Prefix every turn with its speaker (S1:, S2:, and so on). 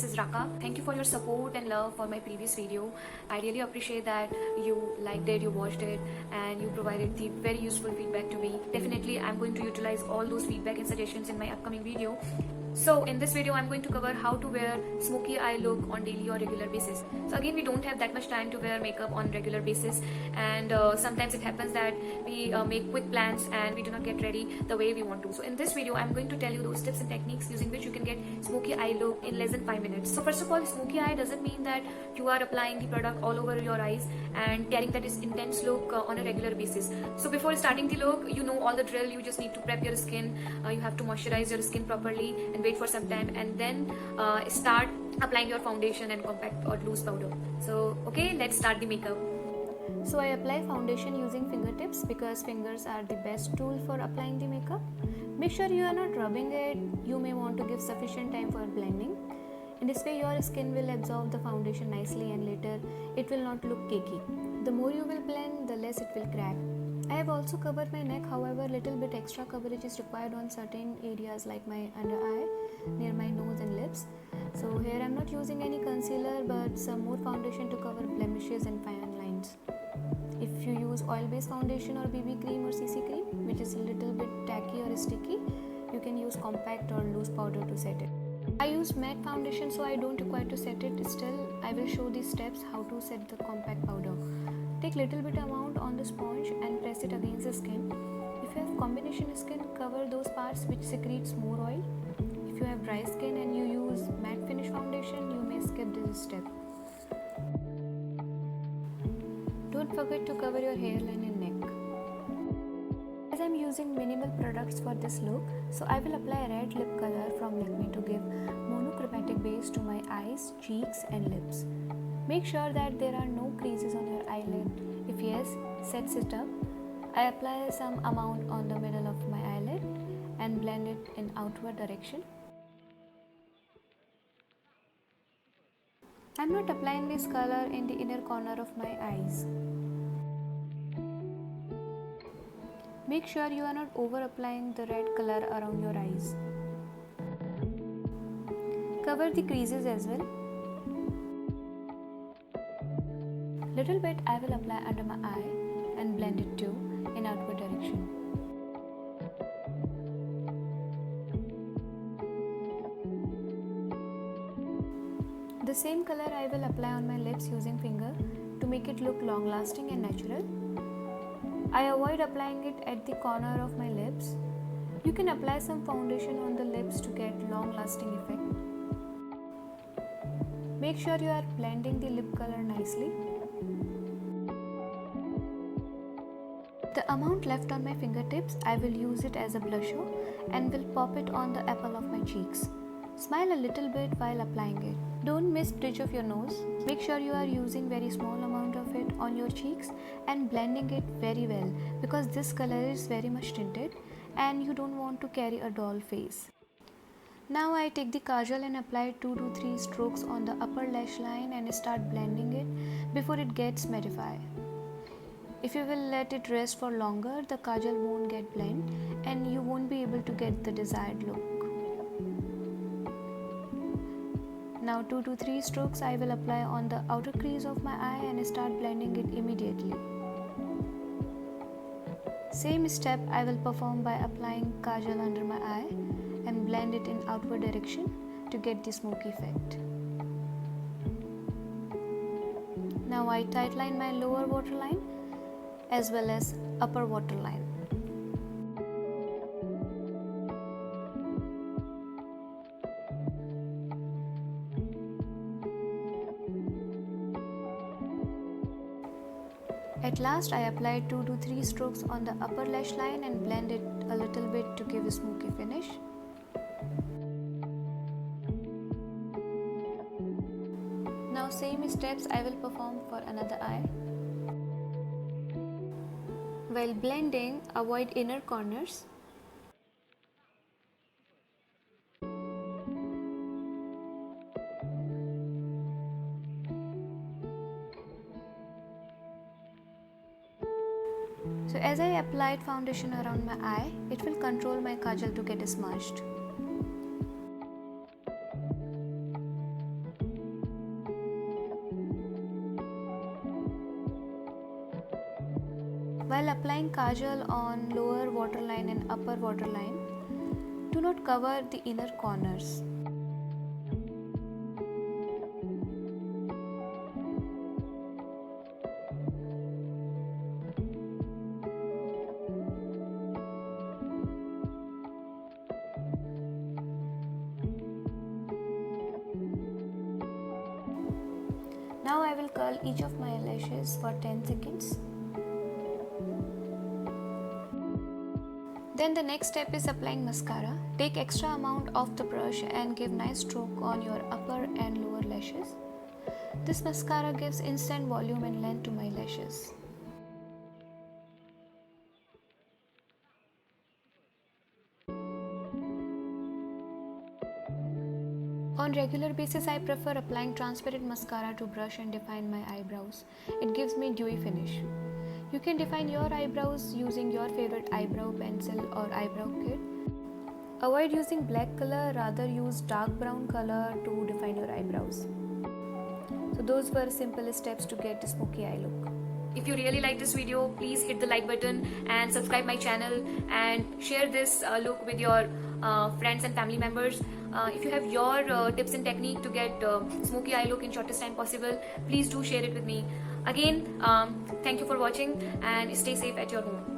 S1: this is Raka. Thank you for your support and love for my previous video. I really appreciate that you liked it, you watched it, and you provided the very useful feedback to me. Definitely, I'm going to utilize all those feedback and suggestions in my upcoming video. So in this video, I'm going to cover how to wear smoky eye look on daily or regular basis. So again, we don't have that much time to wear makeup on regular basis, and sometimes it happens that we make quick plans and we do not get ready the way we want to. So in this video, I'm going to tell you those tips and techniques using which you can get smoky eye look in less than 5 minutes. So first of all, smoky eye doesn't mean that you are applying the product all over your eyes and carrying that intense look on a regular basis. So before starting the look, you know all the drill. You just need to prep your skin. You have to moisturize your skin properly and wait for some time, and then start applying your foundation and compact or loose powder. So okay, let's start the makeup. So I apply foundation using fingertips because fingers are the best tool for applying the makeup. Make sure you are not rubbing it. You may want to give sufficient time for blending. In this way, your skin will absorb the foundation nicely and later it will not look cakey. The more you will blend, the less it will crack. I have also covered my neck, however, little bit extra coverage is required on certain areas like my under eye, near my nose and lips. So here I am not using any concealer but some more foundation to cover blemishes and fine lines. If you use oil-based foundation or BB cream or CC cream, which is a little bit tacky or sticky, you can use compact or loose powder to set it. I use matte foundation, so I don't require to set it. Still, I will show these steps how to set the compact powder. Take little bit amount on the sponge and press it against the skin. If you have combination skin, cover those parts which secretes more oil. If you have dry skin and you use matte finish foundation, you may skip this step. Don't forget to cover your hairline and neck. As I am using minimal products for this look, so I will apply red lip color from Lakme to give monochromatic base to my eyes, cheeks and lips. Make sure that there are no creases on your eyelid. If yes, sets it up. I apply some amount on the middle of my eyelid and blend it in outward direction. I am not applying this color in the inner corner of my eyes. Make sure you are not over applying the red color around your eyes. Cover the creases as well. Little bit I will apply under my eye and blend it too in outward direction. The same color I will apply on my lips using finger to make it look long lasting and natural. I avoid applying it at the corner of my lips. You can apply some foundation on the lips to get long lasting effect. Make sure you are blending the lip color nicely. The amount left on my fingertips, I will use it as a blusher and will pop it on the apple of my cheeks. Smile a little bit while applying it. Don't miss bridge of your nose. Make sure you are using very small amount of it on your cheeks and blending it very well because this color is very much tinted and you don't want to carry a doll face. Now I take the kajal and apply 2 to 3 strokes on the upper lash line and start blending it before it gets mattified. If you will let it rest for longer, the kajal won't get blend and you won't be able to get the desired look. Now 2 to 3 strokes I will apply on the outer crease of my eye and start blending it immediately. Same step I will perform by applying kajal under my eye and blend it in outward direction to get the smoky effect. Now I tightline my lower waterline as well as upper waterline. At last, I applied 2 to 3 strokes on the upper lash line and blend it a little bit to give a smoky finish. Now same steps I will perform for another eye. While blending, avoid inner corners. So as I applied foundation around my eye, it will control my kajal to get smudged. applying kajal on lower waterline and upper waterline. Do not cover the inner corners. Now I will curl each of my eyelashes for 10 seconds. Then the next step is applying mascara. Take extra amount of the brush and give nice stroke on your upper and lower lashes. This mascara gives instant volume and length to my lashes. On regular basis, I prefer applying transparent mascara to brush and define my eyebrows. It gives me dewy finish. You can define your eyebrows using your favorite eyebrow pencil or eyebrow kit. Avoid using black color, rather use dark brown color to define your eyebrows. So those were simple steps to get the smoky eye look. If you really like this video, please hit the like button and subscribe my channel and share this look with your friends and family members. If you have your tips and technique to get smoky eye look in shortest time possible, please do share it with me. Again, thank you for watching and stay safe at your home.